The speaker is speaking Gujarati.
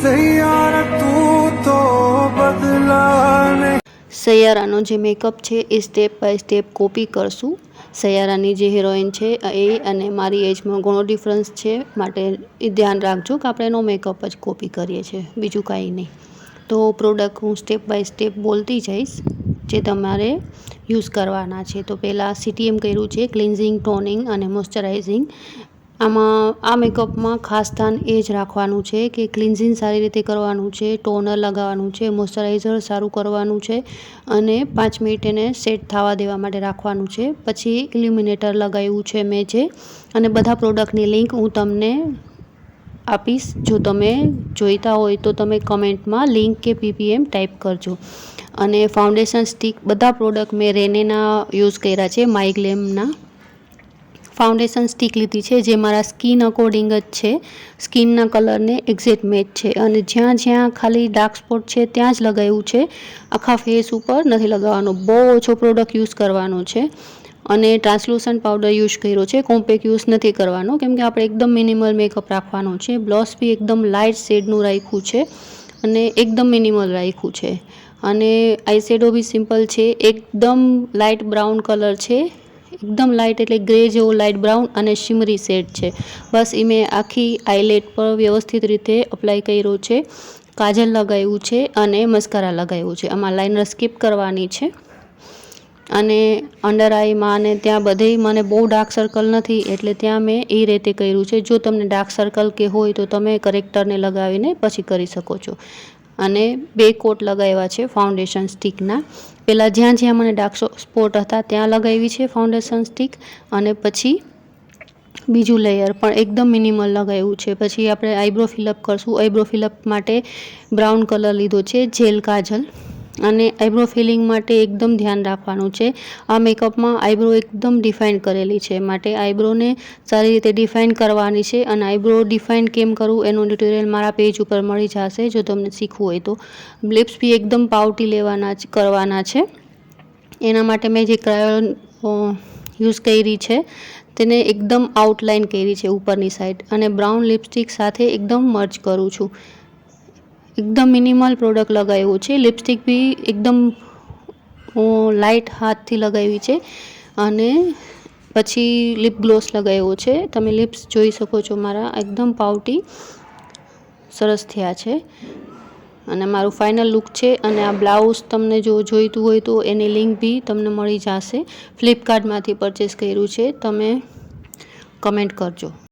सैयारा तू तो बदला नहीं। સૈયારાનો જે મેકઅપ છે એ સ્ટેપ બાય સ્ટેપ કોપી કરશું। સૈયારાની જે હિરોઈન છે એ અને મારી એજમાં ઘણો ડિફરન્સ છે, માટે એ ધ્યાન રાખજો કે આપણે એનો મેકઅપ જ કોપી કરીએ છીએ, બીજું કાંઈ નહીં। તો પ્રોડક્ટ હું સ્ટેપ બાય સ્ટેપ બોલતી જઈશ જે તમારે યુઝ કરવાના છે। તો પહેલાં CTM કર્યું છે, ક્લિન્ઝિંગ, ટોનિંગ અને મોઇશ્ચરાઇઝિંગ। આમાં આ મેકઅપમાં ખાસ ધ્યાન એ જ રાખવાનું છે કે ક્લિન્ઝિંગ સારી રીતે કરવાનું છે, ટોનર લગાવવાનું છે, મોઇશ્ચરાઇઝર સારું કરવાનું છે અને 5 મિનિટ એને સેટ થવા દેવા માટે રાખવાનું છે। પછી ઇલ્યુમિનેટર લગાવ્યું છે મેં જે, અને બધા પ્રોડક્ટની લિંક હું તમને આપીશ। જો તમે જોઈતા હોય તો તમે કમેન્ટમાં લિંક કે PPM ટાઈપ કરજો। અને ફાઉન્ડેશન સ્ટિક બધા પ્રોડક્ટ મેં રેનેના યુઝ કર્યા છે, માયગ્લેમના ફાઉન્ડેશન સ્ટિક લીધી છે જે મારા સ્કિન અકોર્ડિંગ જ છે, સ્કિનના કલરને એક્ઝેક્ટ મેચ છે અને જ્યાં જ્યાં ખાલી ડાર્ક સ્પોટ છે ત્યાં જ લગાવ્યું છે, આખા ફેસ ઉપર નથી લગાવવાનું। બહુ ઓછો પ્રોડક્ટ યુઝ કરવાનો છે અને ટ્રાન્સલ્યુસન્ટ પાવડર યુઝ કર્યો છે, કોમ્પેક્ટ યુઝ નથી કરવાનો કેમ કે આપણે એકદમ મિનિમલ મેકઅપ રાખવાનો છે। બ્લશ બી એકદમ લાઇટ શેડનું રાખ્યું છે અને એકદમ મિનિમલ રાખ્યું છે અને આઈ શેડો બી સિમ્પલ છે, એકદમ લાઇટ બ્રાઉન કલર છે, એકદમ લાઇટ એટલે ગ્રે જેવો લાઇટ બ્રાઉન અને શિમરી શેડ છે। બસ એ મેં આખી આઈલેટ પર વ્યવસ્થિત રીતે અપ્લાય કર્યો છે, કાજલ લગાવ્યું છે અને મસ્કારા લગાવ્યું છે। આમાં લાઇનર સ્કીપ કરવાની છે અને અંડર આઈમાં અને ત્યાં બધે મને બહુ ડાર્ક સર્કલ નથી એટલે ત્યાં મેં એ રીતે કર્યું છે। જો તમને ડાર્ક સર્કલ કે હોય તો તમે કરેક્ટરને લગાવીને પછી કરી શકો છો। અને 2 કોટ લગાવ્યા છે ફાઉન્ડેશન સ્ટિકના। પહેલાં જ્યાં જ્યાં મને ડાર્ક સ્પોટ હતા ત્યાં લગાવી છે ફાઉન્ડેશન સ્ટિક અને પછી બીજું લેયર પણ એકદમ મિનિમલ લગાવ્યું છે। પછી આપણે આઈબ્રો ફિલઅપ કરશું। આઈબ્રો ફિલઅપ માટે બ્રાઉન કલર લીધો છે, જેલ કાજલ, અને આઈબ્રો ફિલિંગ માટે એકદમ ધ્યાન રાખવાનું છે। આ મેકઅપમાં આઈબ્રો એકદમ ડિફાઇન કરેલી છે, માટે આઈબ્રોને સારી રીતે ડિફાઇન કરવાની છે અને આઈબ્રો ડિફાઇન કેમ કરવું એનું ટ્યુટોરિયલ મારા પેજ ઉપર મળી જશે જો તમને શીખવું હોય તો। લિપ્સ બી એકદમ પાવટી કરવાના છે, એના માટે મેં જે ક્રાયોન યુઝ કરી છે તેને એકદમ આઉટલાઇન કરી છે ઉપરની સાઈડ અને બ્રાઉન લિપસ્ટિક સાથે એકદમ મર્જ કરું છું। એકદમ મિનિમલ પ્રોડક્ટ લગાવ્યું છે, લિપસ્ટિક બી એકદમ લાઇટ હાથથી લગાવી છે અને પછી લિપ ગ્લોસ લગાવ્યો છે। તમે લિપ્સ જોઈ શકો છો મારા એકદમ પાવટી સરસ થયા છે અને મારું ફાઇનલ લુક છે। અને આ બ્લાઉઝ તમને જો જોઈતું હોય તો એની લિંક બી તમને મળી જશે, ફ્લિપકાર્ટમાંથી પરચેસ કર્યું છે, તમે કમેન્ટ કરજો।